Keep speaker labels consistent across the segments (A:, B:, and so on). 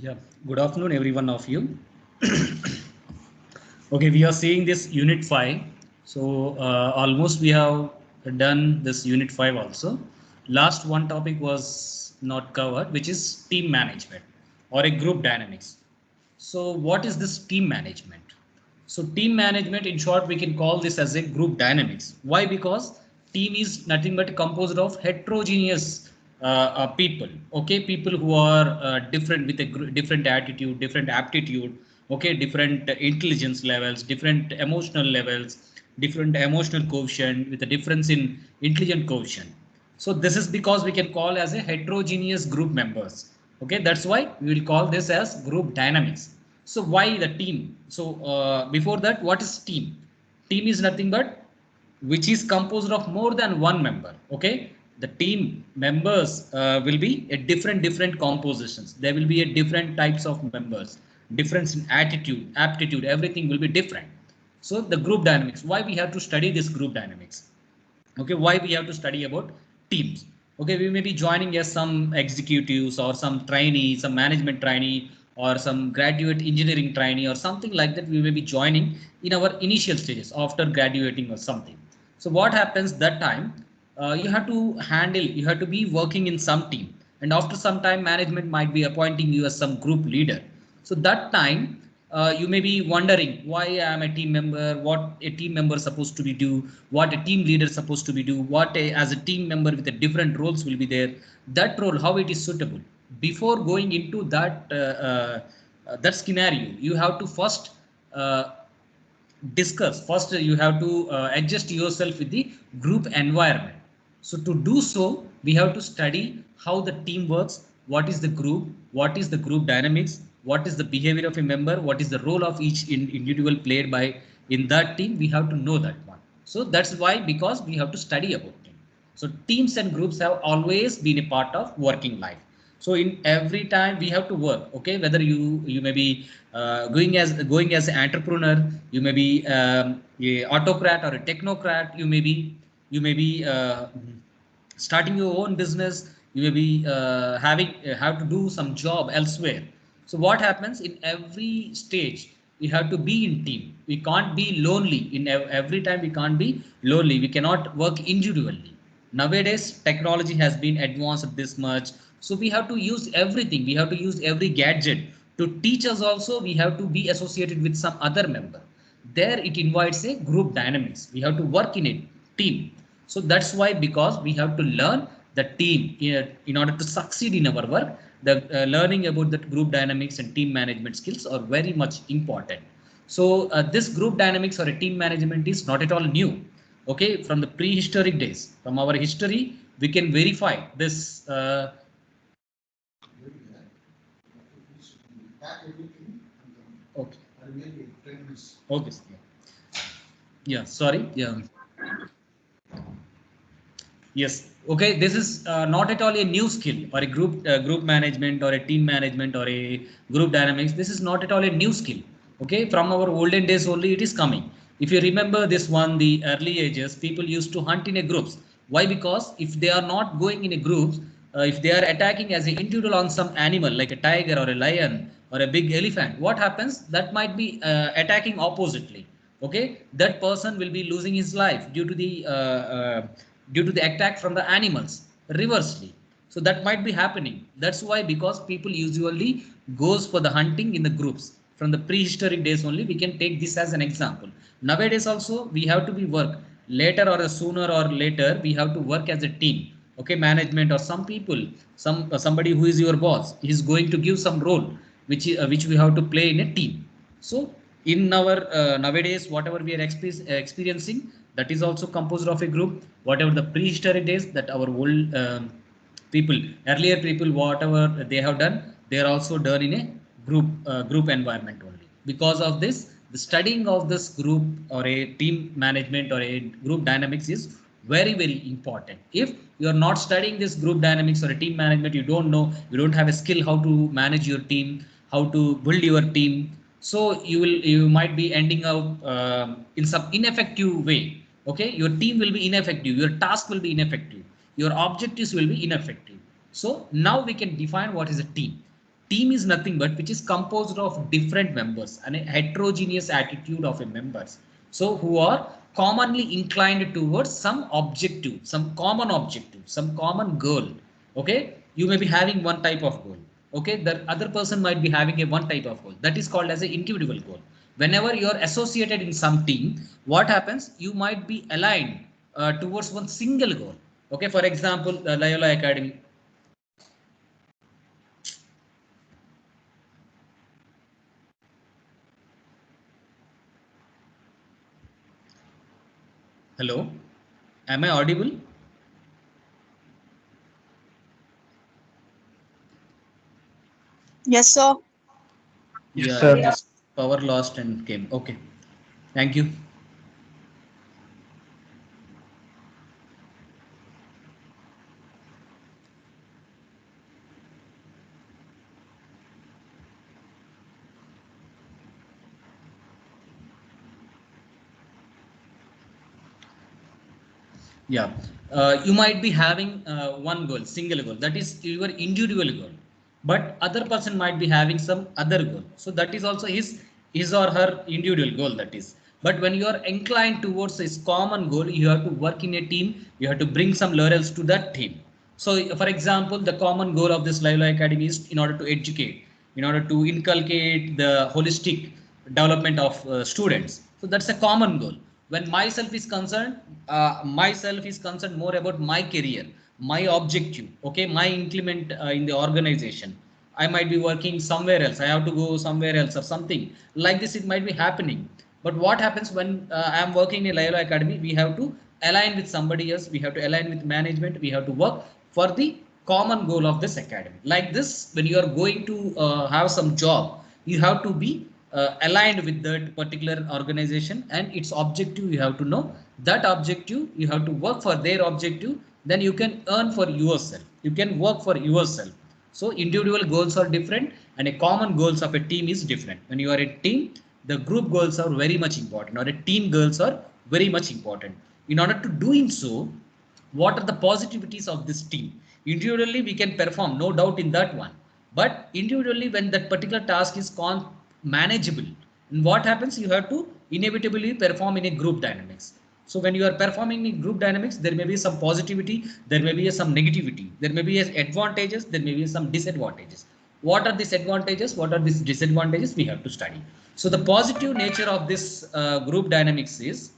A: Yeah, good afternoon, every one of you. Okay, we are seeing this unit 5. So almost we have done this unit 5 also. Last one topic was not covered, which is team management or a group dynamics. So what is this team management? So team management, in short, we can call this as a group dynamics. Why? Because team is nothing but composed of heterogeneous people. Okay, people who are different with a different attitude, different aptitude. Okay, different intelligence levels, different emotional levels, different emotional quotient with a difference in intelligent quotient. So this is because we can call as a heterogeneous group members. Okay, that's why we will call this as group dynamics. So why the team? So before that, what is team? Team is nothing but which is composed of more than one member. Okay, the team members will be a different compositions. There will be a different types of members, difference in attitude, aptitude, everything will be different. So the group dynamics. Why we have to study this group dynamics? Okay, why we have to study about teams? Okay, we may be joining as some executives or some trainee, some management trainee, or some graduate engineering trainee or something like that. We may be joining in our initial stages after graduating or something. So what happens that time? You have to handle, you have to be working in some team, and after some time management might be appointing you as some group leader. So that time you may be wondering why I'm a team member, what a team member is supposed to be do, what a team leader is supposed to be do, what a, as a team member with a different roles will be there, that role how it is suitable. Before going into that scenario, you have to first uh, discuss. First you have to adjust yourself with the group environment. So to do so, we have to study how the team works, what is the group, what is the group dynamics, what is the behavior of a member, what is the role of each individual played by in that team. We have to know that one. So that's why, because we have to study about team. So teams and groups have always been a part of working life. So in every time we have to work. Okay, whether you may be going as an entrepreneur, you may be a autocrat or a technocrat, you may be starting your own business, you may be having have to do some job elsewhere. So what happens in every stage? We have to be in team. We can't be lonely in every time. We can't be lonely. We cannot work individually. Nowadays technology has been advanced this much, so we have to use everything. We have to use every gadget to teach us. Also we have to be associated with some other member. There it invites a group dynamics. We have to work in a team. So that's why, because we have to learn the team in order to succeed in our work. The learning about the group dynamics and team management skills are very much important. So this group dynamics or a team management is not at all new. Okay, from the prehistoric days, from our history, we can verify this. Okay. Okay. Yeah. Sorry. Yeah. Yes. Okay. This is not at all a new skill or a group management or a team management or a group dynamics. This is not at all a new skill. Okay. From our olden days only it is coming. If you remember this one, the early ages, people used to hunt in a groups. Why? Because if they are not going in a groups, if they are attacking as an individual on some animal like a tiger or a lion or a big elephant, what happens? That might be attacking oppositely. Okay, that person will be losing his life due to the attack from the animals reversely. So that might be happening. That's why, because people usually goes for the hunting in the groups. From the prehistoric days only we can take this as an example. Nowadays also we have to be work later or sooner or later. We have to work as a team. Okay, management or some people, somebody who is your boss is going to give some role which we have to play in a team. So in our nowadays whatever we are experiencing, that is also composed of a group. Whatever the prehistoric days, that our old people, earlier people, whatever they have done, they are also done in a group environment only. Because of this, the studying of this group or a team management or a group dynamics is very important. If you are not studying this group dynamics or a team management, you don't know, you don't have a skill how to manage your team, how to build your team. So you might be ending up in some ineffective way. Okay, your team will be ineffective, your task will be ineffective, your objectives will be ineffective. So now we can define what is a team. team is nothing but which is composed of different members and a heterogeneous attitude of a members. So who are commonly inclined towards some objective, some common goal. Okay, you may be having one type of goal. Okay, the other person might be having a one type of goal. That is called as an individual goal. Whenever you are associated in some team, what happens? You might be aligned towards one single goal. Okay, for example, Loyola Academy. Hello, am I audible?
B: Yes, sir.
C: Yes,
A: Yeah,
C: sir.
A: just power lost and came. Okay, thank you. Yeah, you might be having one goal, single goal, that is your individual goal, but other person might be having some other goal. So that is also his or her individual goal. That is, but when you are inclined towards this common goal, you have to work in a team. You have to bring some laurels to that team. So, for example, the common goal of this Loyola Academy is in order to educate, in order to inculcate the holistic development of students. So that's a common goal. When myself is concerned more about my career, my objective, okay, my increment in the organization. I might be working somewhere else. I have to go somewhere else or something like this. It might be happening. But what happens when I am working in Loyola Academy? We have to align with somebody else. We have to align with management. We have to work for the common goal of this academy. Like this, when you are going to have some job, you have to be aligned with that particular organization and its objective. You have to know that objective. You have to work for their objective. Then you can earn for yourself. You can work for yourself. So individual goals are different and a common goals of a team is different. When you are a team, the group goals are very much important, or a team goals are very much important. In order to doing so, what are the positivities of this team? Individually, we can perform, no doubt in that one. But individually, when that particular task is manageable, and what happens? You have to inevitably perform in a group dynamics. So when you are performing in group dynamics, there may be some positivity, there may be some negativity, there may be advantages, there may be some disadvantages. What are these advantages? What are these disadvantages? We have to study. So the positive nature of this group dynamics is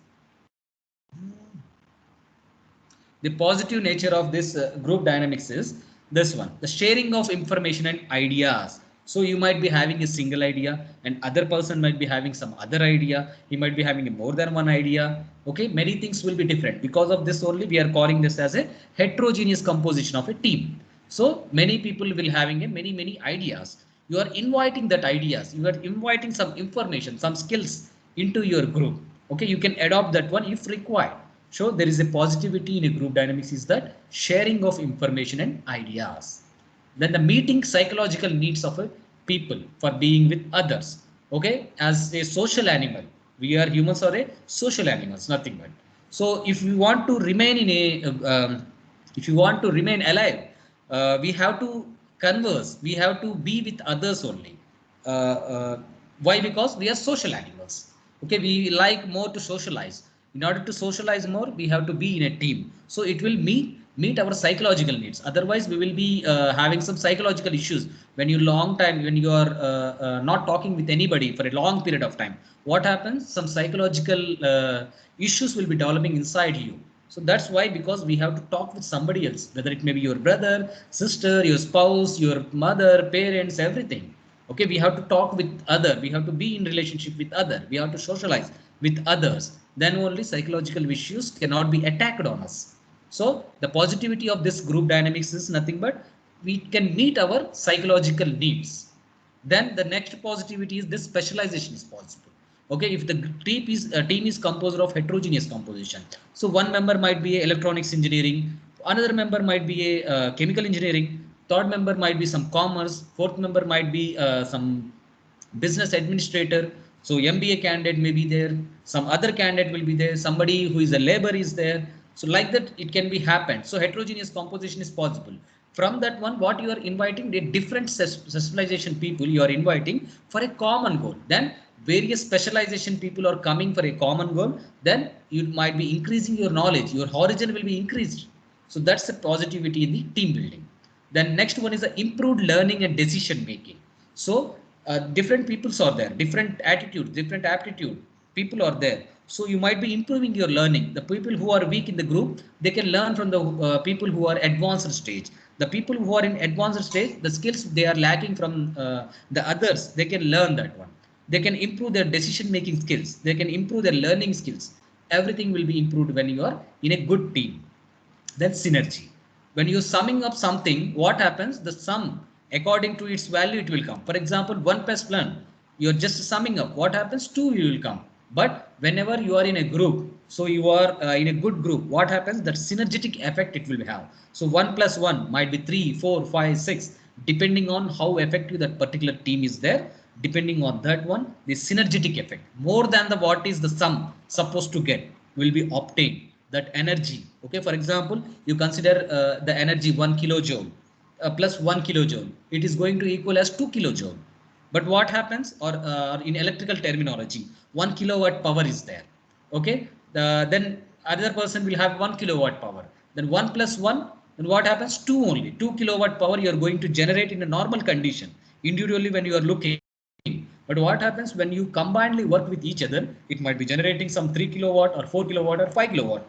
A: the positive nature of this group dynamics is this one, the sharing of information and ideas. So you might be having a single idea and other person might be having some other idea. He might be having more than one idea. Okay, many things will be different. Because of this only, we are calling this as a heterogeneous composition of a team. So many people will having a many ideas. You are inviting that ideas. You are inviting some information, some skills into your group. Okay, you can adopt that one if required. So there is a positivity in a group dynamics is that sharing of information and ideas. Then the meeting psychological needs of a people for being with others. Okay, as a social animal, we are humans are a social animals, nothing but. So if you want to remain in a, if you want to remain alive, we have to converse. We have to be with others only. Why? Because we are social animals. Okay, we like more to socialize. In order to socialize more, we have to be in a team. So it will meet our psychological needs. Otherwise, we will be having some psychological issues when you long time when you are not talking with anybody for a long period of time. What happens? Some psychological issues will be developing inside you. So that's why, because we have to talk with somebody else, whether it may be your brother, sister, your spouse, your mother, parents, everything. Okay, we have to talk with other. We have to be in relationship with other. We have to socialize with others. Then only psychological issues cannot be attacked on us. So the positivity of this group dynamics is nothing but we can meet our psychological needs. Then the next positivity is this specialization is possible. Okay, if the team is composed of heterogeneous composition, so one member might be a electronics engineering, another member might be a chemical engineering, third member might be some commerce, fourth member might be some business administrator. So MBA candidate may be there, some other candidate will be there, somebody who is a labor is there. So like that it can be happened. So heterogeneous composition is possible. From that one, what you are inviting, the different specialization people you are inviting for a common goal. Then various specialization people are coming for a common goal. Then you might be increasing your knowledge. Your horizon will be increased. So that's the positivity in the team building. Then next one is the improved learning and decision making. So different peoples are there, different attitudes, different aptitude people are there. So you might be improving your learning. The people who are weak in the group, they can learn from the people who are advanced stage. The people who are in advanced stage, the skills they are lacking from the others, they can learn that one. They can improve their decision making skills. They can improve their learning skills. Everything will be improved when you are in a good team. Then synergy. When you're summing up something, what happens? The sum, according to its value, it will come. For example, 1 plus 1, you're just summing up. What happens? 2 will come. But whenever you are in a group, so you are in a good group, what happens? That synergetic effect it will have. So 1 plus 1 might be 3, 4, 5, 6, depending on how effective that particular team is there. Depending on that one, the synergetic effect, more than the what is the sum supposed to get, will be obtained. That energy, okay, for example, you consider the energy 1 kilojoule plus 1 kilojoule, it is going to equal as 2 kilojoule. But what happens, or in electrical terminology, 1 kilowatt power is there, okay. Then other person will have 1 kilowatt power, then 1 plus 1, then what happens, 2 only, 2 kilowatt power you are going to generate in a normal condition individually when you are looking. But what happens when you combinedly work with each other, it might be generating some 3 kilowatt or 4 kilowatt or 5 kilowatt.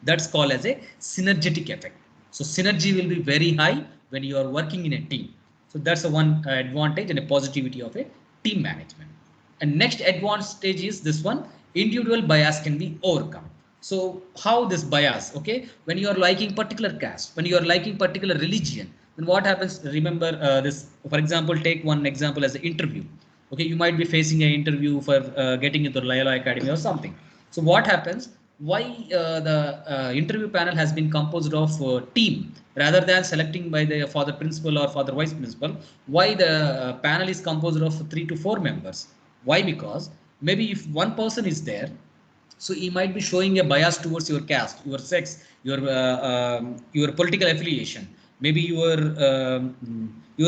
A: That's called as a synergetic effect. So synergy will be very high when you are working in a team. So that's the one advantage and a positivity of a team management. And next advantage is this one, individual bias can be overcome. So how this bias, okay, when you are liking particular caste, when you are liking particular religion, then what happens, remember this, for example, take one example as an interview. Okay, you might be facing an interview for getting into Loyola Academy or something. So what happens, why the interview panel has been composed of team rather than selecting by the for the principal or for the vice principal, why the panel is composed of 3 to 4 members? Why? Because maybe if one person is there, so he might be showing a bias towards your caste, your sex, your political affiliation, maybe your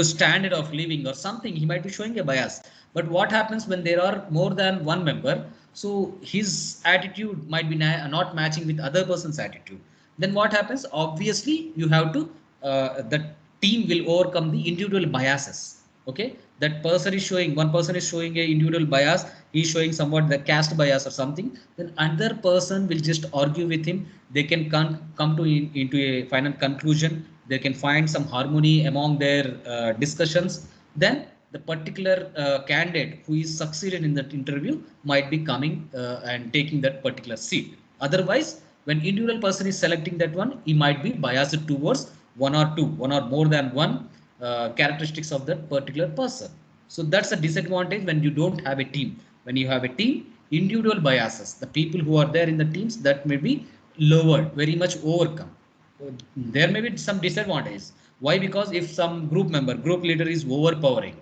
A: standard of living or something. He might be showing a bias. But what happens when there are more than one member? So his attitude might be not matching with other person's attitude. Then what happens? Obviously, you have to the team will overcome the individual biases. Okay, that person is showing, one person is showing a individual bias, he is showing somewhat the caste bias or something, then another person will just argue with him. They can come to into a final conclusion, they can find some harmony among their discussions. Then the particular candidate who is succeeded in that interview might be coming and taking that particular seat. Otherwise, when individual person is selecting that one, he might be biased towards one or two, one or more than one characteristics of that particular person. So that's a disadvantage when you don't have a team. When you have a team, individual biases, the people who are there in the teams, that may be lowered, very much overcome. There may be some disadvantages. Why? Because if some group member, group leader is overpowering,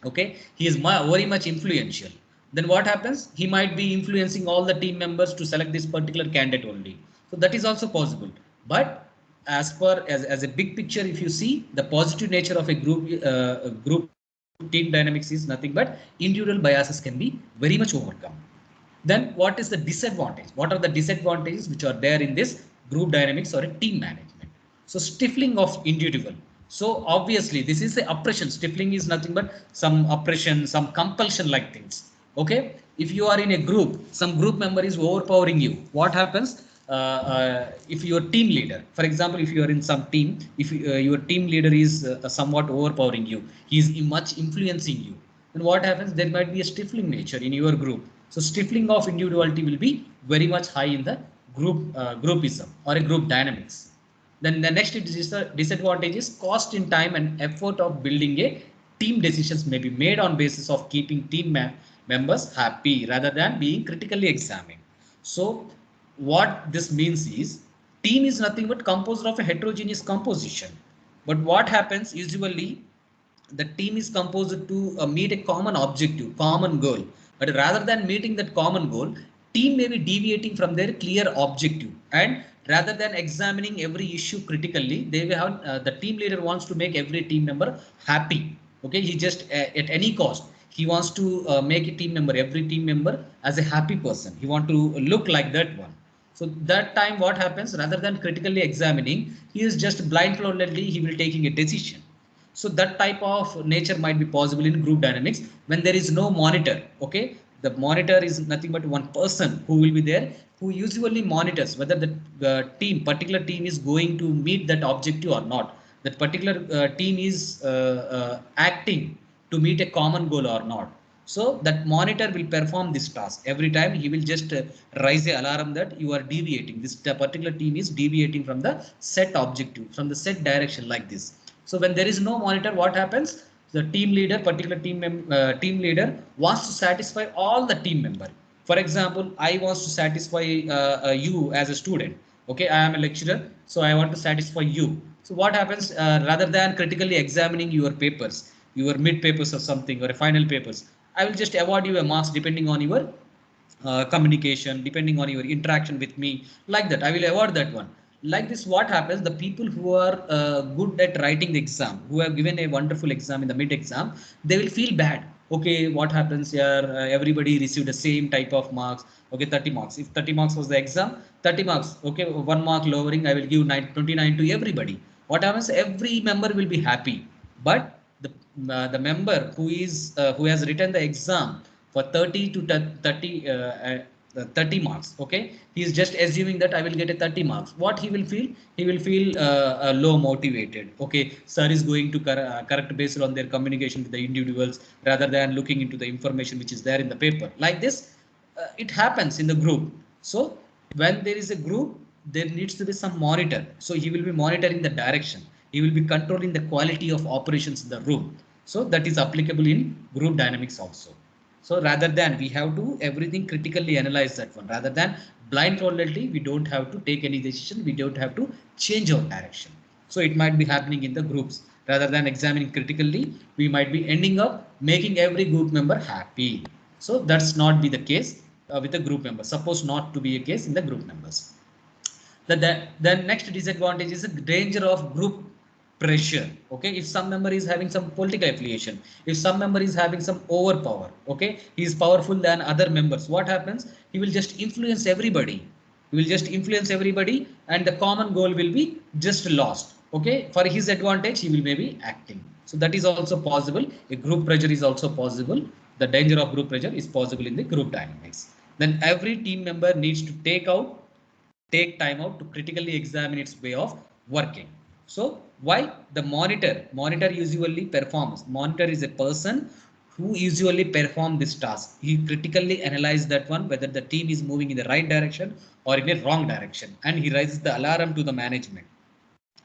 A: okay, he is very much influential, then what happens, he might be influencing all the team members to select this particular candidate only. So that is also possible. But as per as a big picture, if you see the positive nature of a group team dynamics is nothing but individual biases can be very much overcome. Then what is the disadvantage? What are the disadvantages which are there in this group dynamics or a team management? So stifling of individual. So obviously this is the oppression. Stifling is nothing but some oppression, some compulsion like things. Okay, if you are in a group, some group member is overpowering you, what happens? If your team leader, for example, if you are in some team, if your team leader is somewhat overpowering you, he is much influencing you, then what happens, there might be a stifling nature in your group. So stifling of individuality will be very much high in the groupism or a group dynamics. Then the next disadvantage is cost in time and effort of building a team. Decisions may be made on basis of keeping team members happy rather than being critically examined. So what this means is, team is nothing but composed of a heterogeneous composition. But what happens usually, the team is composed to meet a common objective, common goal. But rather than meeting that common goal, team may be deviating from their clear objective and Rather than examining every issue critically, they will have the team leader wants to make every team member happy. Okay, he just at any cost he wants to make a team member, every team member as a happy person. He want to look like that one. So that time what happens, rather than critically examining, he is just blindfoldedly he will taking a decision. So that type of nature might be possible in group dynamics when there is no monitor. Okay, the monitor is nothing but one person who will be there, who usually monitors whether the particular team is going to meet that objective or not. That particular team is acting to meet a common goal or not. So that monitor will perform this task every time. He will just raise a alarm that you are deviating. This particular team is deviating from the set objective, from the set direction, like this. So when there is no monitor, what happens? The team leader, particular team leader wants to satisfy all the team member. For example, I wants to satisfy you as a student. Okay, I am a lecturer, so I want to satisfy you. So what happens? Rather than critically examining your papers, your mid papers or something, or final papers, I will just award you a marks depending on your communication, depending on your interaction with me, like that. I will award that one. Like this, what happens? The people who are good at writing the exam, who have given a wonderful exam in the mid exam, they will feel bad. Okay, what happens here? Everybody received the same type of marks. Okay, 30 marks. If 30 marks was the exam, 30 marks. Okay, 1 mark lowering, I will give 29 to everybody. What happens? Every member will be happy, but the member who has written the exam for 30 to 30 marks, okay, he is just assuming that I will get a 30 marks. What he will feel? He will feel low motivated. Okay, sir is going to correct based on their communication with the individuals rather than looking into the information which is there in the paper. Like this, it happens in the group. So when there is a group, there needs to be some monitor. So he will be monitoring the direction. He will be controlling the quality of operations in the room. So that is applicable in group dynamics also. So rather than we have to everything critically analyze that one, rather than blindfoldedly, we don't have to take any decision. We don't have to change our direction. So it might be happening in the groups. Rather than examining critically, we might be ending up making every group member happy. So that's not be the case with the group member. Suppose not to be a case in the group members. The next disadvantage is the danger of group pressure. Okay, if some member is having some political affiliation, if some member is having some overpower, okay, he is powerful than other members, what happens? He will just influence everybody. He will just influence everybody, and the common goal will be just lost. Okay, for his advantage he will maybe acting. So that is also possible. A group pressure is also possible. The danger of group pressure is possible in the group dynamics. Then every team member needs to take time out to critically examine its way of working. So why? The monitor usually performs. Monitor is a person who usually perform this task. He critically analyze that one, whether the team is moving in the right direction or in a wrong direction, and he raises the alarm to the management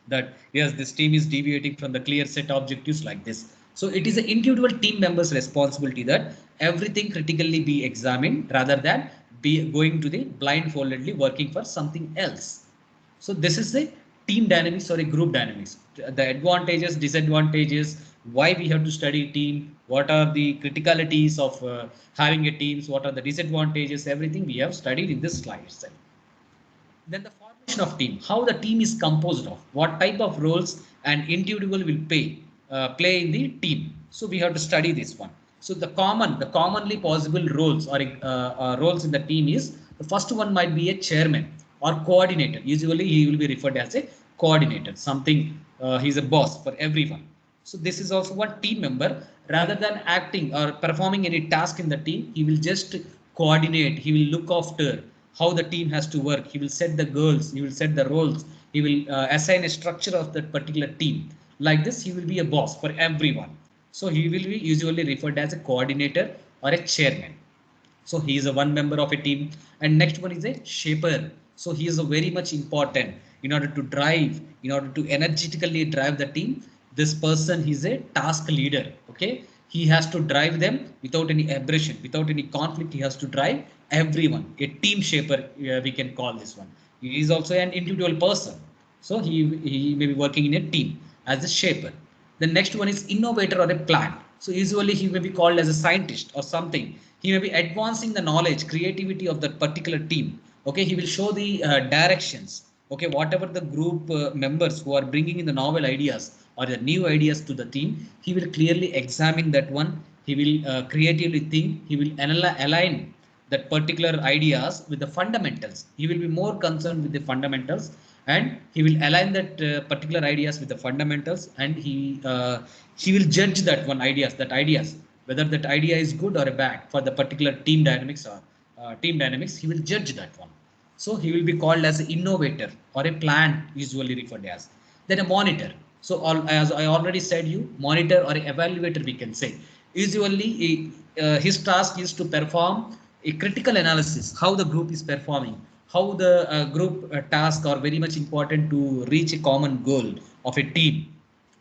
A: that yes, this team is deviating from the clear set objectives, like this. So it is an individual team member's responsibility that everything critically be examined rather than be going to the blindfoldedly working for something else. So this is the team dynamics or a group dynamics. The advantages, disadvantages, why we have to study team, what are the criticalities of having a teams, what are the disadvantages, everything we have studied in this slide itself. Then the formation of team, how the team is composed of, what type of roles an individual will play in the team. So we have to study this one. So the commonly possible roles or roles in the team is, the first one might be a chairman or coordinator. Usually he will be referred as a coordinator, something he's a boss for everyone. So this is also one team member. Rather than acting or performing any task in the team, he will just coordinate. He will look after how the team has to work. He will set the goals. He will set the roles. He will assign a structure of that particular team. Like this, he will be a boss for everyone. So he will be usually referred as a coordinator or a chairman. So he is a one member of a team. And next one is a shaper. So he is a very much important in order to drive, in order to energetically drive the team. This person is a task leader. Okay, he has to drive them without any aberration, without any conflict. He has to drive everyone. A team shaper, we can call this one. He is also an individual person. So he may be working in a team as a shaper. The next one is innovator or a plant. So usually he may be called as a scientist or something. He may be advancing the knowledge, creativity of that particular team. Okay, he will show the directions. Okay, whatever the group members who are bringing in the novel ideas or the new ideas to the team, he will clearly examine that one. He will creatively think. He will align that particular ideas with the fundamentals. He will be more concerned with the fundamentals, and he will align that particular ideas with the fundamentals, and he will judge that ideas whether that idea is good or bad for the particular team dynamics or team dynamics. He will judge that one. So he will be called as an innovator or a plant, usually referred as. Then a monitor. So as I already said, you monitor or evaluator we can say. Usually his task is to perform a critical analysis, how the group is performing, how the group tasks are very much important to reach a common goal of a team,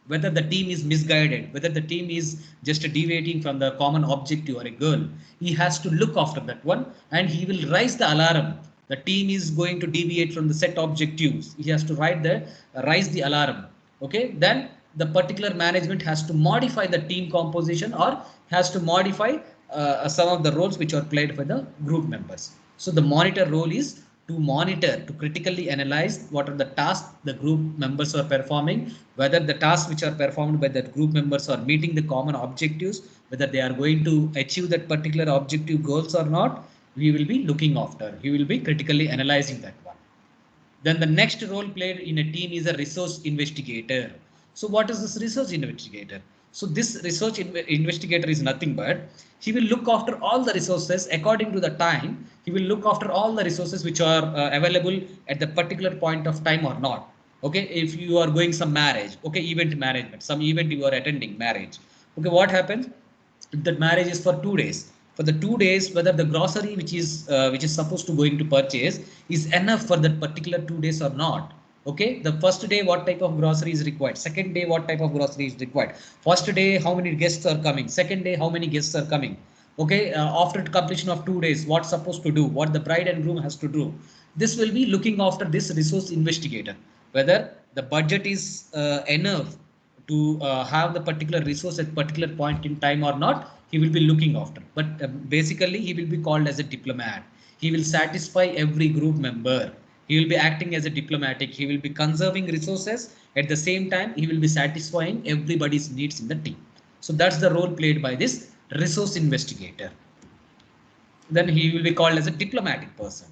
A: whether the team is misguided, whether the team is just deviating from the common objective or a goal. He has to look after that one, and he will raise the alarm. The team is going to deviate from the set objectives. He has to raise the alarm. Okay, then the particular management has to modify the team composition or has to modify some of the roles which are played by the group members. So the monitor role is to monitor, to critically analyze what are the tasks the group members are performing, whether the tasks which are performed by the group members are meeting the common objectives, whether they are going to achieve that particular objective goals or not. We will be looking after. He will be critically analyzing that one. Then the next role played in a team is a resource investigator. So what is this research investigator? So this investigator is nothing but he will look after all the resources according to the time. He will look after all the resources which are available at the particular point of time or not. Okay, if you are going some marriage, okay, event management, some event you are attending marriage. Okay, what happens? That marriage is for 2 days. For the 2 days, whether the grocery which is supposed to going to purchase is enough for that particular 2 days or not. Okay, the first day what type of grocery is required, second day what type of grocery is required, first day how many guests are coming, second day how many guests are coming. Okay, after completion of 2 days what's supposed to do, what the bride and groom has to do. This will be looking after this resource investigator, whether the budget is enough to have the particular resource at particular point in time or not. He will be looking after, but basically he will be called as a diplomat. He will satisfy every group member. He will be acting as a diplomatic. He will be conserving resources, at the same time he will be satisfying everybody's needs in the team. So that's the role played by this resource investigator. Then he will be called as a diplomatic person.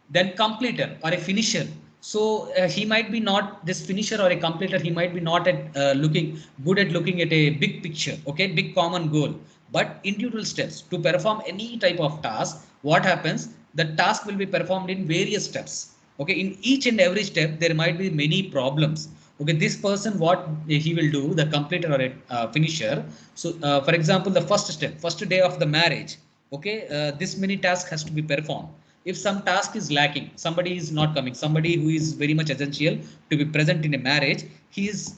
A: Then completer or a finisher. So he might be not this finisher or a completer. He might be not at looking good at looking at a big picture, okay, big common goal, but individual steps to perform any type of task. What happens, the task will be performed in various steps. Okay, in each and every step there might be many problems. Okay, this person what he will do, the completer or a finisher. So for example, the first step, first day of the marriage. Okay, this many tasks has to be performed. If some task is lacking, somebody is not coming, somebody who is very much essential to be present in a marriage, he is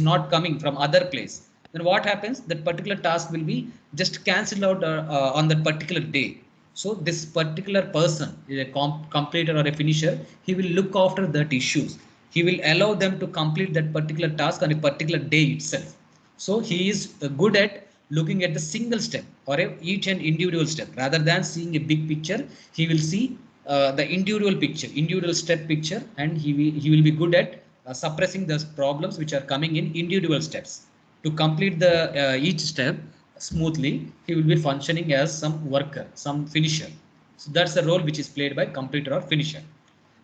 A: not coming from other place. Then what happens, that particular task will be just cancelled out on that particular day. So this particular person is a completer or a finisher. He will look after that issues. He will allow them to complete that particular task on a particular day itself. So he is good at looking at the single step or each and individual step rather than seeing a big picture. He will see the individual picture, individual step picture, and he will be good at suppressing the problems which are coming in individual steps. To complete the each step smoothly, he will be functioning as some worker, some finisher. So that's the role which is played by completer or finisher.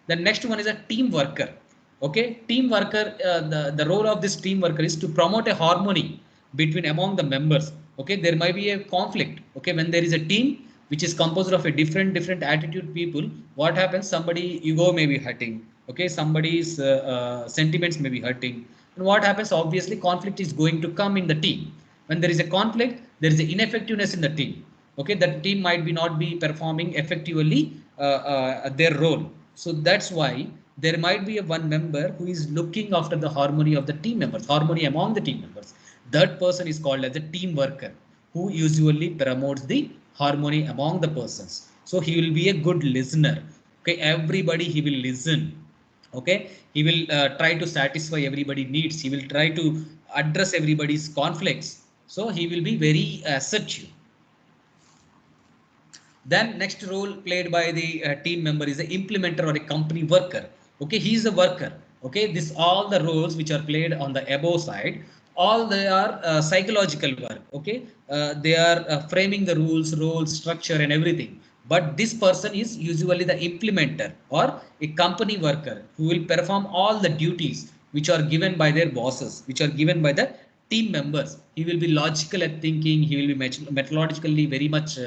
A: The next one is a team worker. Okay, team worker, the role of this team worker is to promote a harmony between among the members. Okay, there might be a conflict. Okay, when there is a team which is composed of a different attitude people, what happens, somebody ego may be hurting. Okay, somebody's sentiments may be hurting. And what happens, obviously conflict is going to come in the team. When there is a conflict, there is an ineffectiveness in the team. Okay, that team might be not be performing effectively their role. So that's why there might be a one member who is looking after the harmony of the team members, harmony among the team members. That person is called as a team worker, who usually promotes the harmony among the persons. So he will be a good listener. Okay, everybody he will listen. Okay, he will try to satisfy everybody needs. He will try to address everybody's conflicts. So he will be very assertive. Then next role played by the team member is the implementer or a company worker. Okay, he is a worker. Okay, this all the roles which are played on the above side, all they are psychological work. Okay, they are framing the rules, roles, structure, and everything. But this person is usually the implementer or a company worker who will perform all the duties which are given by their bosses, which are given by the team members. He will be logical at thinking. He will be methodologically very much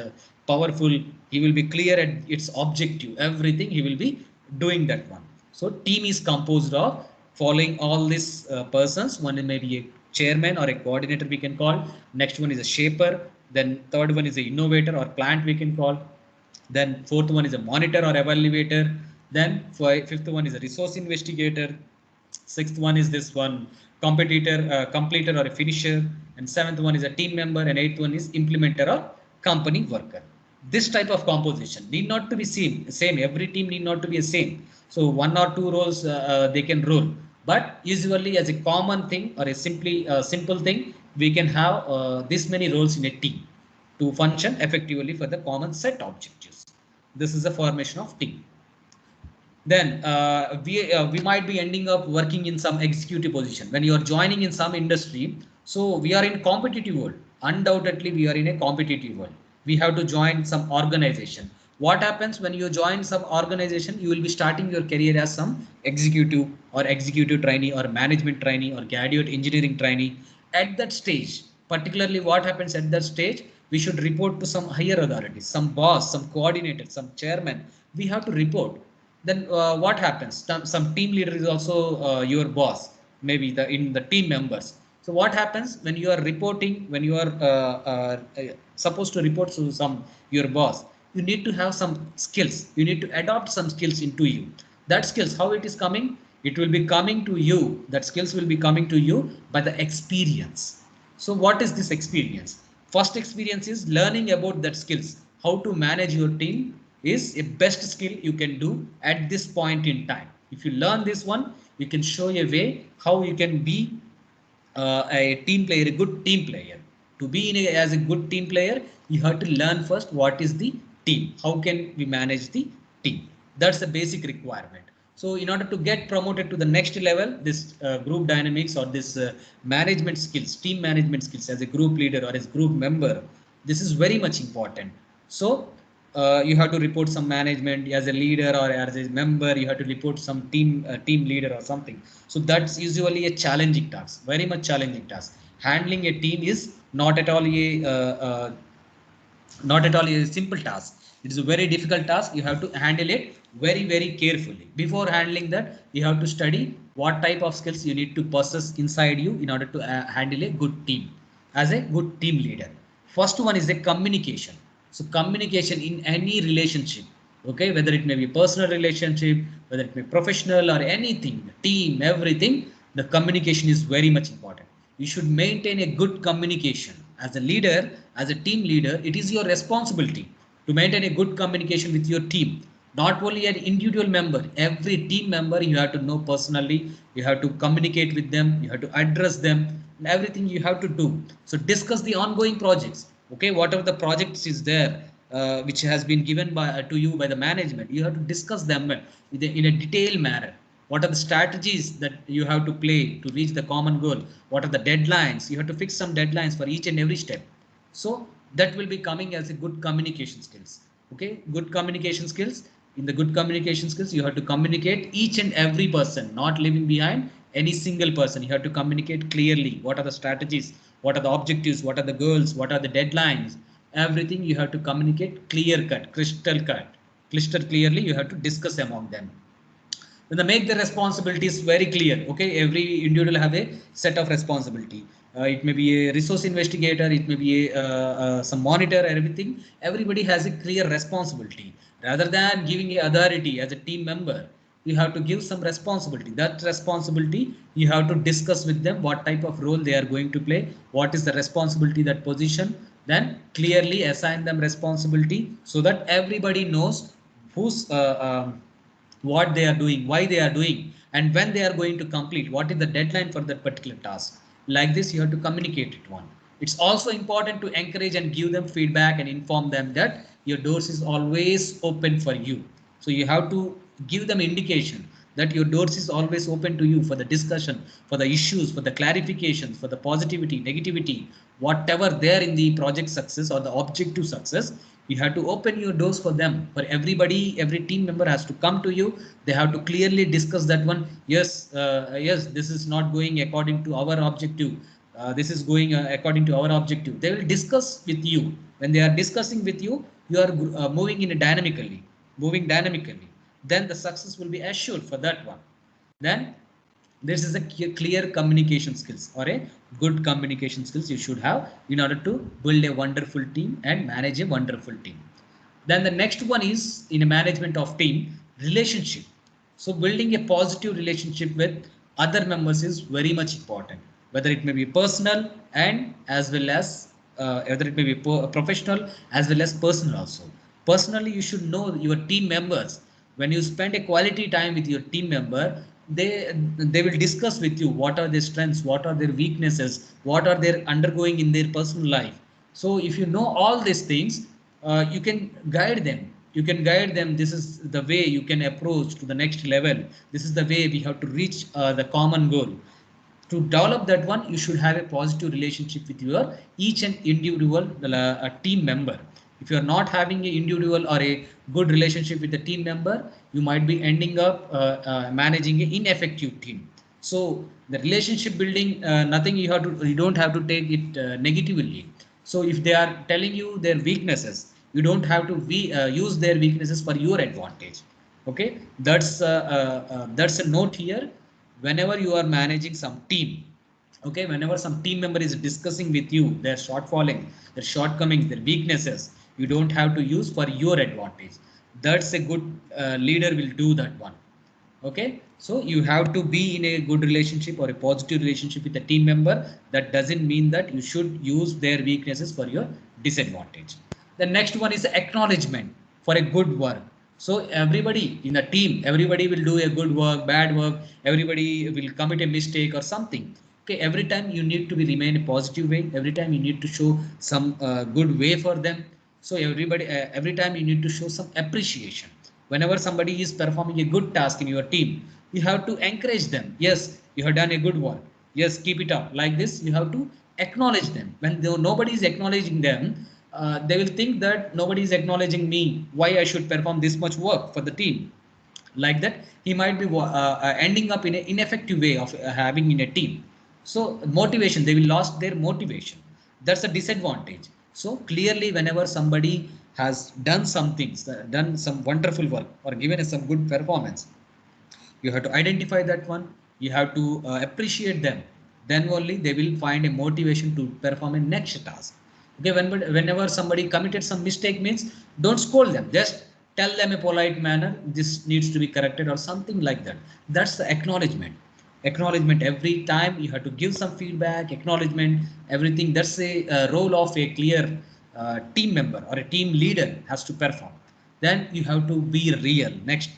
A: powerful. He will be clear at its objective. Everything he will be doing that one. So team is composed of following all these persons. One may be a chairman or a coordinator we can call. Next one is a shaper. Then third one is a innovator or plant we can call. Then fourth one is a monitor or evaluator. Then fifth one is a resource investigator. Sixth one is this one competitor, completer or a finisher. And seventh one is a team member. And eighth one is implementer or company worker. This type of composition need not to be same. Every team need not to be the same. So one or two roles they can role. But usually as a common thing or a simply simple thing, we can have this many roles in a team to function effectively for the common set objectives. This is the formation of team. Then we might be ending up working in some executive position when you are joining in some industry. So we are in competitive world. Undoubtedly we are in a competitive world. We have to join some organization. What happens when you join some organization? You will be starting your career as some executive or executive trainee or management trainee or graduate engineering trainee. At that stage, particularly what happens at that stage, we should report to some higher authorities, some boss, some coordinator, some chairman. We have to report. Then what happens? Some team leader is also your boss, maybe the in the team members. So what happens when you are reporting, when you are supposed to report to some your boss? You need to have some skills. You need to adopt some skills into you. That skills, how it is coming? It will be coming to you. That skills will be coming to you by the experience. So what is this experience? First experience is learning about that skills. How to manage your team is a best skill you can do at this point in time. If you learn this one, you can show a way how you can be a team player, a good team player. To be in as a good team player, you have to learn first what is the team. How can we manage the team? That's the basic requirement. So in order to get promoted to the next level, this group dynamics or this management skills, team management skills as a group leader or as group member, this is very much important. So you have to report some management as a leader or as a member. You have to report some team leader or something. So that's usually a challenging task, very much challenging task. Handling a team is not at all a not at all a simple task. It is a very difficult task. You have to handle it very very carefully. Before handling that, you have to study what type of skills you need to possess inside you in order to handle a good team as a good team leader. First one is the communication. So communication in any relationship, okay, whether it may be personal relationship, whether it may be professional or anything, team, everything, the communication is very much important. You should maintain a good communication. As a leader, as a team leader, it is your responsibility to maintain a good communication with your team. Not only an individual member, every team member you have to know personally. You have to communicate with them, you have to address them, and everything you have to do. So discuss the ongoing projects. Okay, whatever the projects is there, which has been given by to you by the management, you have to discuss them in a detailed manner. What are the strategies that you have to play to reach the common goal? What are the deadlines? You have to fix some deadlines for each and every step. So that will be coming as a good communication skills. Okay, good communication skills. In the good communication skills, you have to communicate each and every person, not leaving behind any single person. You have to communicate clearly what are the strategies, what are the objectives, what are the goals, what are the deadlines. Everything you have to communicate clear cut, crystal cut, crystal clearly. You have to discuss among them. Then they make the responsibilities very clear. Okay, every individual have a set of responsibility. It may be a resource investigator, it may be some monitor, everything. Everybody has a clear responsibility. Rather than giving a authority as a team member, you have to give some responsibility. That responsibility you have to discuss with them what type of role they are going to play, what is the responsibility, that position. Then clearly assign them responsibility so that everybody knows who's what they are doing, why they are doing, and when they are going to complete, what is the deadline for that particular task. Like this, you have to communicate it one. It's also important to encourage and give them feedback and inform them that your doors is always open for you. So you have to give them indication that your doors is always open to you for the discussion, for the issues, for the clarifications, for the positivity, negativity, whatever there in the project success or the objective success. You have to open your doors for them. For everybody, every team member has to come to you. They have to clearly discuss that one. Yes, yes, this is not going according to our objective. This is going according to our objective. They will discuss with you. When they are discussing with you, you are moving in a dynamically. Then the success will be assured for that one. Then this is a clear communication skills or a good communication skills you should have in order to build a wonderful team and manage a wonderful team. Then the next one is in a management of team relationship. So building a positive relationship with other members is very much important, whether it may be personal and as well as whether it may be professional as well as personal also. Personally, you should know your team members. When you spend a quality time with your team member, they will discuss with you what are their strengths, what are their weaknesses, what are they undergoing in their personal life. So if you know all these things, you can guide them. You can guide them. This is the way you can approach to the next level. This is the way we have to reach the common goal. To develop that one, you should have a positive relationship with your each and individual team member. If you are not having an individual or a good relationship with the team member, you might be ending up managing an ineffective team. So the relationship building, nothing you don't have to take it negatively. So if they are telling you their weaknesses, you don't have to use their weaknesses for your advantage. Okay, that's a note here. Whenever you are managing some team, okay, whenever some team member is discussing with you their shortfalling, their shortcomings, their weaknesses, you don't have to use for your advantage. That's a good leader will do that one. Okay, so you have to be in a good relationship or a positive relationship with the team member. That doesn't mean that you should use their weaknesses for your disadvantage. The next one is acknowledgement for a good work. So everybody in the team, everybody will do a good work, bad work, everybody will commit a mistake or something. Okay, every time you need to be remain a positive way, every time you need to show some good way for them. So everybody every time you need to show some appreciation. Whenever somebody is performing a good task in your team, you have to encourage them. Yes, you have done a good work. Yes, keep it up. Like this, you have to acknowledge them. When nobody is acknowledging them, they will think that nobody is acknowledging me, why I should perform this much work for the team. Like that, he might be ending up in an ineffective way of having in a team. So motivation, they will lost their motivation. That's a disadvantage. So clearly, whenever somebody has done some things, done some wonderful work or given us some good performance, you have to identify that one. You have to appreciate them. Then only they will find a motivation to perform a next task. Okay, whenever somebody committed some mistake means, don't scold them, just tell them a polite manner, this needs to be corrected or something like that. That's the acknowledgement. Acknowledgement every time you have to give some feedback, acknowledgement, everything. That's a role of a clear team member or a team leader has to perform. Then you have to be real. Next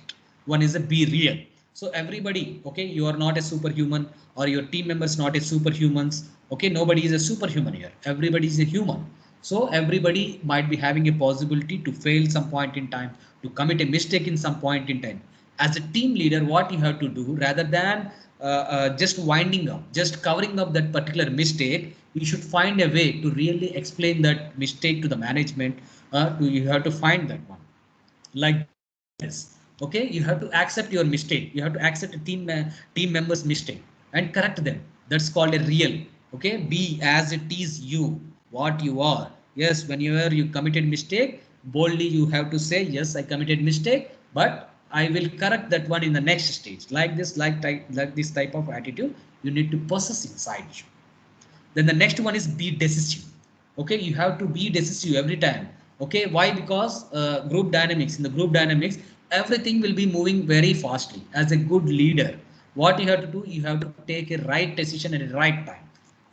A: one is a be real. So everybody, okay, you are not a superhuman or your team members not a superhumans. Okay, nobody is a superhuman here, everybody is a human. So everybody might be having a possibility to fail some point in time, to commit a mistake in some point in time. As a team leader, what you have to do, rather than just winding up, just covering up that particular mistake, you should find a way to really explain that mistake to the management. You have to find that one. Like this, okay, you have to accept your mistake, you have to accept a team members mistake and correct them. That's called a real. Okay, be as it is you, what you are. Yes, whenever you committed mistake, boldly you have to say, yes, I committed mistake, but I will correct that one in the next stage. Like this, like this type of attitude you need to possess inside you. Then the next one is be decisive. Okay, you have to be decisive every time. Okay, why? Because group dynamics, in the group dynamics, everything will be moving very fastly. As a good leader, what you have to do, you have to take a right decision at the right time.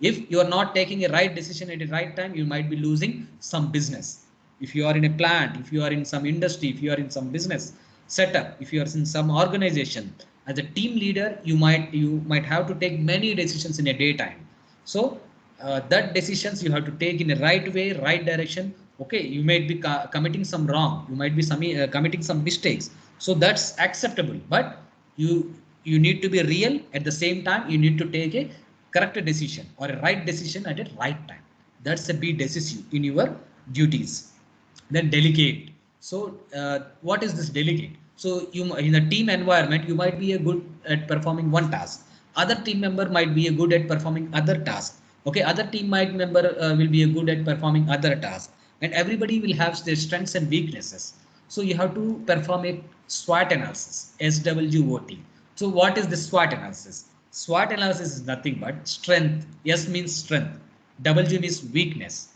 A: If you are not taking a right decision at the right time, you might be losing some business. If you are in a plant, if you are in some industry, if you are in some business setup, if you are in some organization, as a team leader, you might have to take many decisions in a daytime. So that decisions you have to take in a right way, right direction. Okay, you might be committing some wrong, you might be committing some mistakes, so that's acceptable, but you need to be real. At the same time, you need to take a correct decision or a right decision at a right time. That's a be decisive in your duties. Then delegate. So what is this delegate? So you, in a team environment, you might be a good at performing one task, other team member might be a good at performing other task. Okay, other team might member will be a good at performing other task, and everybody will have their strengths and weaknesses. So you have to perform a SWOT analysis, SWOT. So what is the SWOT analysis? SWOT analysis is nothing but strength. S means strength, W means weakness,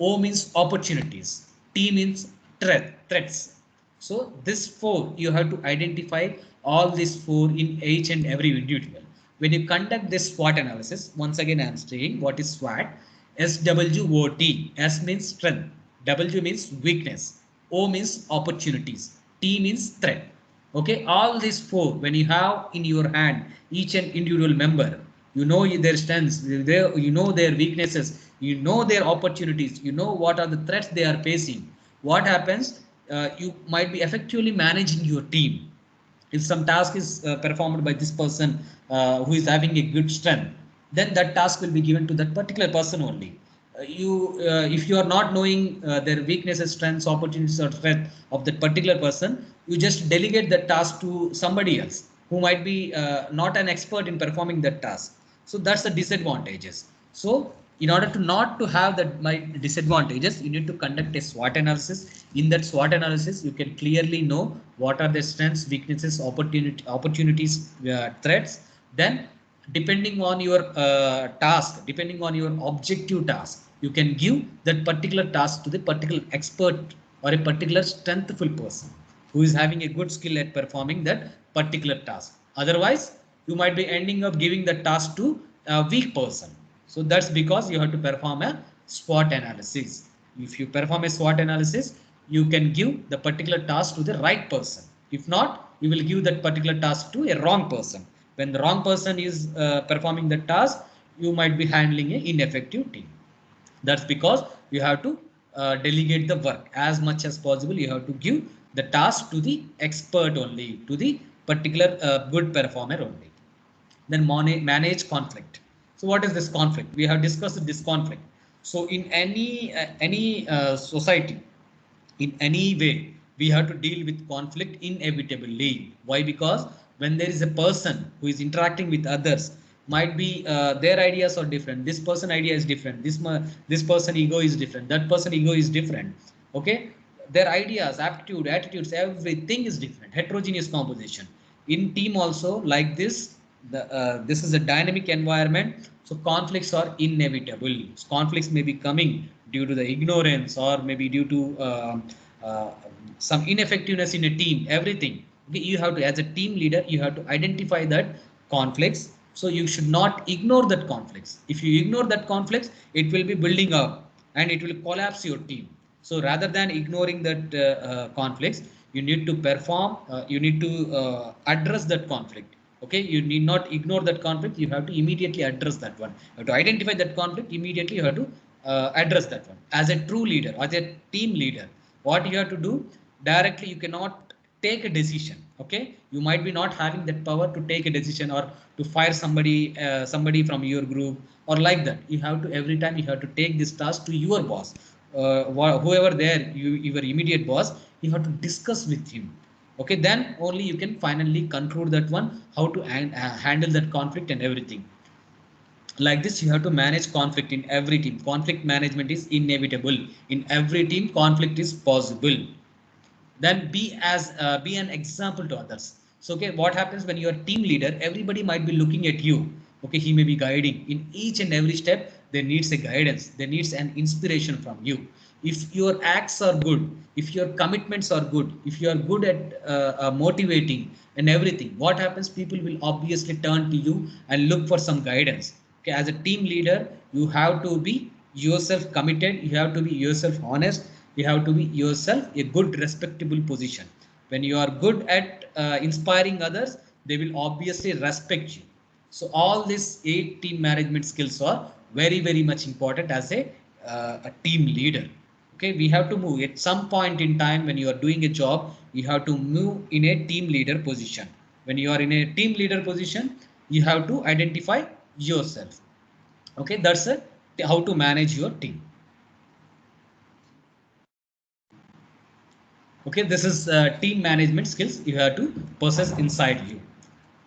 A: O means opportunities, T means threats. So this four, you have to identify all these four in each and every individual. When you conduct this SWOT analysis, once again I am saying what is SWOT. SWOT. S means strength, W means weakness, O means opportunities, T means threat. Okay, all these four, when you have in your hand each and individual member, you know their strengths, you know their weaknesses, you know their opportunities, you know what are the threats they are facing. What happens? You might be effectively managing your team. If some task is performed by this person who is having a good strength, then that task will be given to that particular person only. If you are not knowing their weaknesses, strengths, opportunities, or threat of that particular person, you just delegate that task to somebody else who might be not an expert in performing that task. So that's the disadvantages. So in order to not to have that my disadvantages, you need to conduct a SWOT analysis. In that SWOT analysis, you can clearly know what are the strengths, weaknesses, opportunities, threats. Then depending on your task, depending on your objective task, you can give that particular task to the particular expert or a particular strengthful person who is having a good skill at performing that particular task. Otherwise, you might be ending up giving the task to a weak person. So that's because you have to perform a SWOT analysis. If you perform a SWOT analysis, you can give the particular task to the right person. If not, you will give that particular task to a wrong person. When the wrong person is performing the task, you might be handling an ineffective team. That's because you have to delegate the work as much as possible. You have to give the task to the expert only, to the particular good performer only. Then manage conflict. So what is this conflict? We have discussed this conflict. So in any society, in any way, we have to deal with conflict inevitably. Why? Because when there is a person who is interacting with others, might be their ideas are different, this person idea is different, this person ego is different, that person ego is different. Okay, their ideas, aptitude, attitudes, everything is different, heterogeneous composition. In team also like this, this is a dynamic environment, so conflicts are inevitable. Conflicts may be coming due to the ignorance, or maybe due to uh, some ineffectiveness in a team, everything. Okay, you have to, as a team leader, you have to identify that conflicts. So you should not ignore that conflicts. If you ignore that conflicts, it will be building up and it will collapse your team. So rather than ignoring that conflicts, you need to perform, you need to address that conflict. Okay, you need not ignore that conflict, you have to immediately address that one. You have to identify that conflict immediately, you have to address that one. As a true leader, as a team leader, what you have to do, directly you cannot take a decision. Okay, you might be not having that power to take a decision or to fire somebody from your group or like that. You have to, every time you have to take this task to your boss, whoever there, your immediate boss, you have to discuss with him. Okay, then only you can finally conclude that one, how to handle that conflict and everything. Like this, you have to manage conflict in every team. Conflict management is inevitable in every team, conflict is possible. Then be an example to others. So okay, what happens when you are team leader, everybody might be looking at you. Okay, he may be guiding in each and every step, there needs a guidance, there needs an inspiration from you. If your acts are good, if your commitments are good, if you are good at motivating and everything, what happens, people will obviously turn to you and look for some guidance. Okay, as a team leader, you have to be yourself committed, you have to be yourself honest, you have to be yourself a good respectable position. When you are good at inspiring others, they will obviously respect you. So all these 8 team management skills are very much important as a team leader. Okay, we have to move at some point in time when you are doing a job, you have to move in a team leader position. When you are in a team leader position, you have to identify yourself. Okay, that's it, how to manage your team. Okay, this is team management skills you have to possess inside you.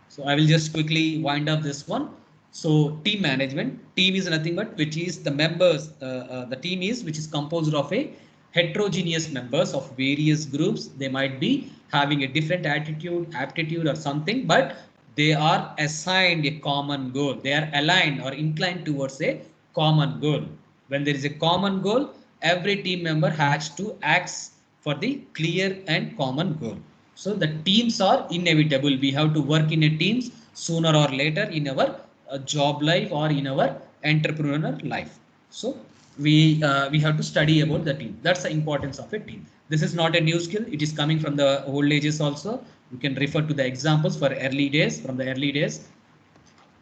A: So I will just quickly wind up this one. So team management, team is nothing but which is the members, the team is which is composed of a heterogeneous members of various groups. They might be having a different attitude, aptitude or something, but they are assigned a common goal. They are aligned or inclined towards a common goal. When there is a common goal, every team member has to act for the clear and common goal. So the teams are inevitable. We have to work in a teams sooner or later in our job life or in our entrepreneur life. So we have to study about the team. That's the importance of a team. This is not a new skill. It is coming from the old ages also. You can refer to the examples for early days, from the early days.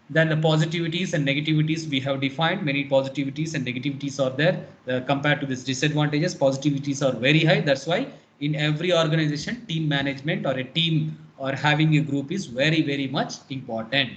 A: Then the positivities and negativities we have defined. Many positivities and negativities are there compared to this disadvantages. Positivities are very high. That's why in every organization, team management or a team or having a group is very much important.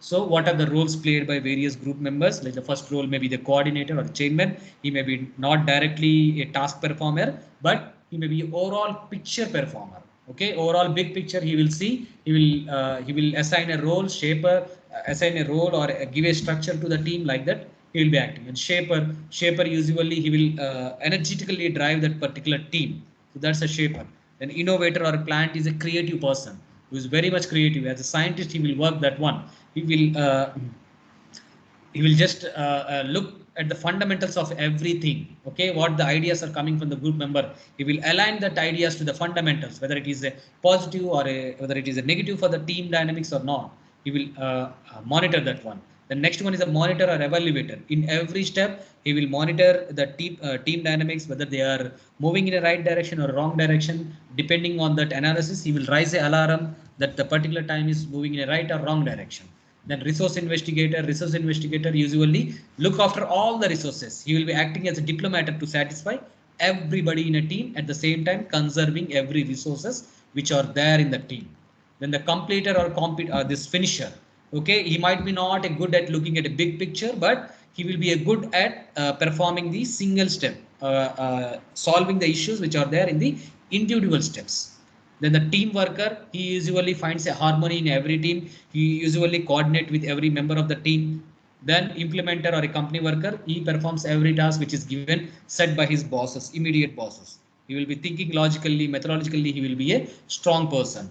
A: So what are the roles played by various group members? Like the first role may be the coordinator or the chairman. He may be not directly a task performer, but he may be overall picture performer. Okay, overall big picture he will see. He will assign a role, assign a role or give a structure to the team like that. He will be acting. And shaper usually he will energetically drive that particular team. So that's a shaper. Then innovator or a plant is a creative person who is very much creative. As a scientist, he will work that one. He will just look at the fundamentals of everything. Okay, what the ideas are coming from the group member, he will align that ideas to the fundamentals, whether it is a positive or whether it is a negative for the team dynamics or not. He will monitor that one. The next one is a monitor or evaluator. In every step he will monitor the team dynamics, whether they are moving in a right direction or wrong direction. Depending on that analysis, he will raise a alarm that the particular time is moving in a right or wrong direction. Then resource investigator usually look after all the resources. He will be acting as a diplomat to satisfy everybody in a team, at the same time conserving every resources which are there in the team. Then the completer or this finisher. Okay, he might be not a good at looking at a big picture, but he will be a good at performing the single step, solving the issues which are there in the individual steps. Then the team worker, he usually finds a harmony in every team. He usually coordinate with every member of the team. Then implementer or a company worker, he performs every task which is given, set by his bosses, immediate bosses. He will be thinking logically, methodologically. He will be a strong person.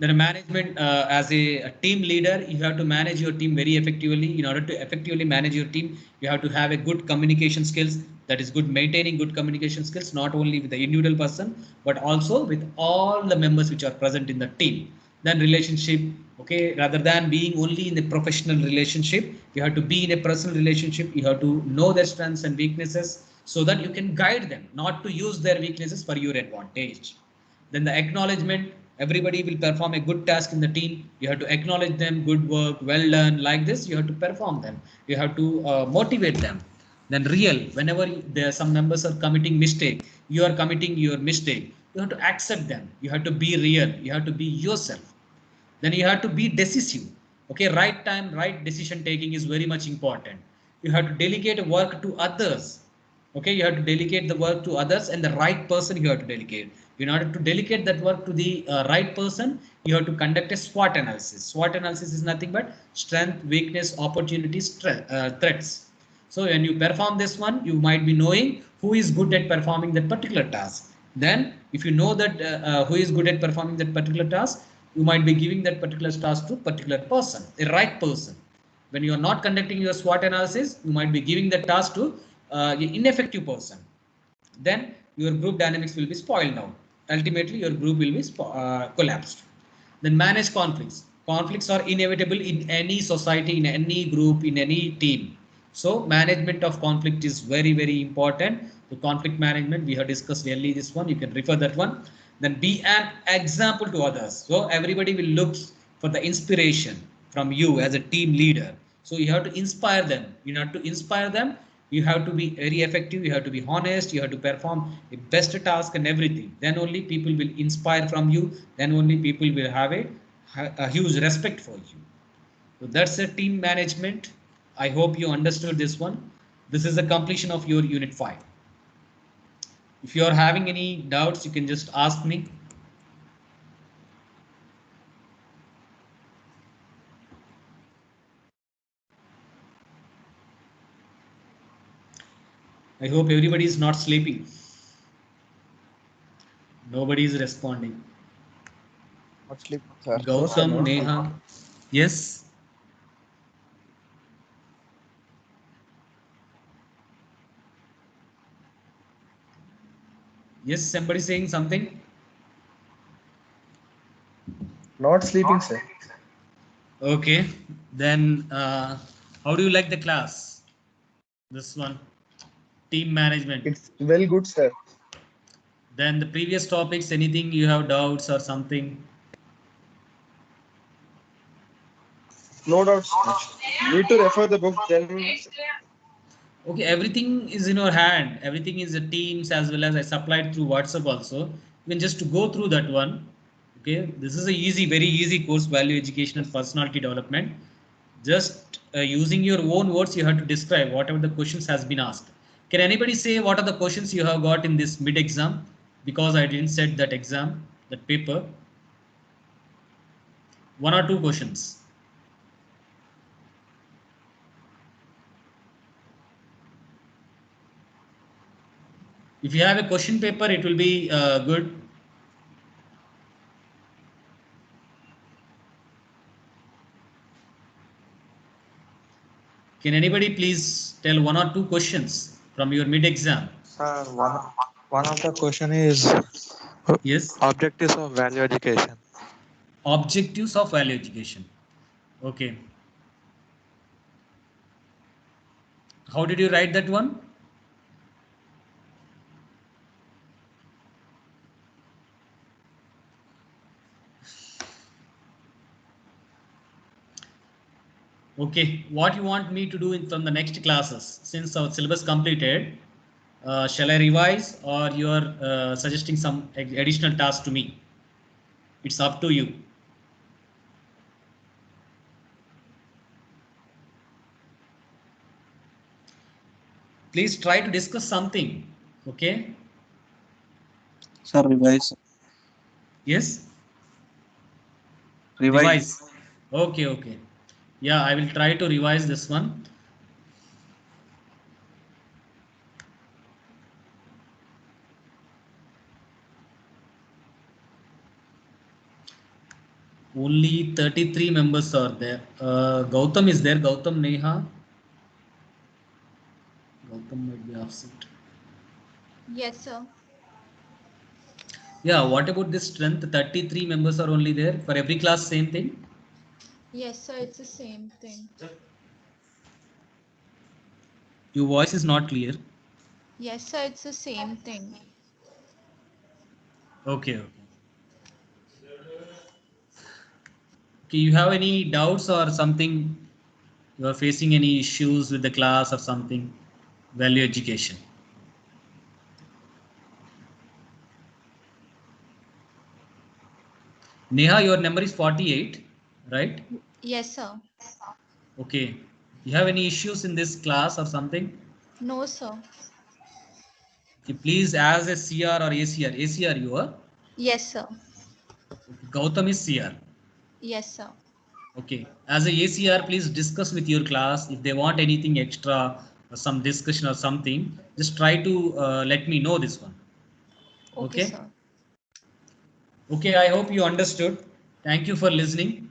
A: Then a management, as a team leader, you have to manage your team very effectively. In order to effectively manage your team, you have to have a good communication skills. That is good maintaining good communication skills, not only with the individual person, but also with all the members which are present in the team. Then relationship, okay, rather than being only in the professional relationship, you have to be in a personal relationship. You have to know their strengths and weaknesses so that you can guide them, not to use their weaknesses for your advantage. Then the acknowledgement, everybody will perform a good task in the team. You have to acknowledge them, good work, well done, like this. You have to perform them. You have to motivate them. Then real, whenever there are some members are committing mistake, you are committing your mistake, you have to accept them. You have to be real, you have to be yourself. Then you have to be decisive. Okay, right time, right decision taking is very much important. You have to delegate work to others. Okay, you have to delegate the work to others, and the right person you have to delegate. In order to delegate that work to the right person, you have to conduct a SWOT analysis. SWOT analysis is nothing but strength, weakness, opportunities, threats. So when you perform this one, you might be knowing who is good at performing that particular task. Then if you know that who is good at performing that particular task, you might be giving that particular task to particular person, a right person. When you are not conducting your SWOT analysis, you might be giving the task to an ineffective person. Then your group dynamics will be spoiled now. Ultimately your group will be collapsed. Then manage conflicts. Conflicts are inevitable in any society, in any group, in any team. So management of conflict is very important. The conflict management we have discussed early, this one you can refer that one. Then be an example to others. So everybody will look for the inspiration from you as a team leader. So you have to inspire them. You have to inspire them. You have to be very effective. You have to be honest. You have to perform a best task and everything. Then only people will inspire from you. Then only people will have a huge respect for you. So that's a team management. I hope you understood this one. This is the completion of your unit 5. If you are having any doubts, you can just ask me. I hope everybody is not sleeping. Nobody is responding.
B: Not sleeping, sir. No, sir.
A: Gautam,
B: Not
A: Neha.
B: sleeping.
A: Yes. Yes, somebody saying something.
B: Not sleeping, sir.
A: Okay. Then how do you like the class? This one. Team management.
B: It's well good, sir.
A: Then the previous topics, anything you have doubts or something?
B: No doubts, sir. Need to refer the book then.
A: Okay, everything is in your hand. Everything is the Teams as well as I supplied through WhatsApp also. You can just go through that one. Okay, this is a easy, very easy course, value education and personality development. Just using your own words, you have to describe whatever the questions has been asked. Can anybody say what are the questions you have got in this mid exam? Because I didn't set that exam, that paper. One or two questions. If you have a question paper, it will be good. Can anybody please tell one or two questions from your mid exam?
C: Sir, one of the question is
A: Yes.
C: objectives of value education.
A: Objectives of value education. Okay. How did you write that one? Okay. What you want me to do from the next classes? Since our syllabus completed, shall I revise or you are suggesting some additional task to me? It's up to you. Please try to discuss something. Okay.
D: Sir, revise.
A: Yes.
D: Revise.
A: Revise. Okay. Okay. Yeah, I will try to revise this one. Only 33 members are there. Gautam is there. Gautam, Neha. Gautam might be absent.
E: Yes, sir.
A: Yeah, what about this strength? 33 members are only there. For every class, same thing.
E: Yes, sir. It's the same thing.
A: Your voice is not clear.
E: Yes, sir. It's the same thing.
A: Okay, okay. Okay, you have any doubts or something? You are facing any issues with the class or something? Value education. Neha, your number is 48, right?
E: Yes, sir.
A: Okay. You have any issues in this class or something?
E: No, sir.
A: Okay, please, as a CR or ACR, ACR you are.
E: Yes, sir.
A: Gautam is CR.
E: Yes, sir.
A: Okay. As a ACR, please discuss with your class. If they want anything extra, or some discussion or something, just try to let me know this one.
E: Okay,
A: Okay.
E: sir.
A: Okay. I hope you understood. Thank you for listening.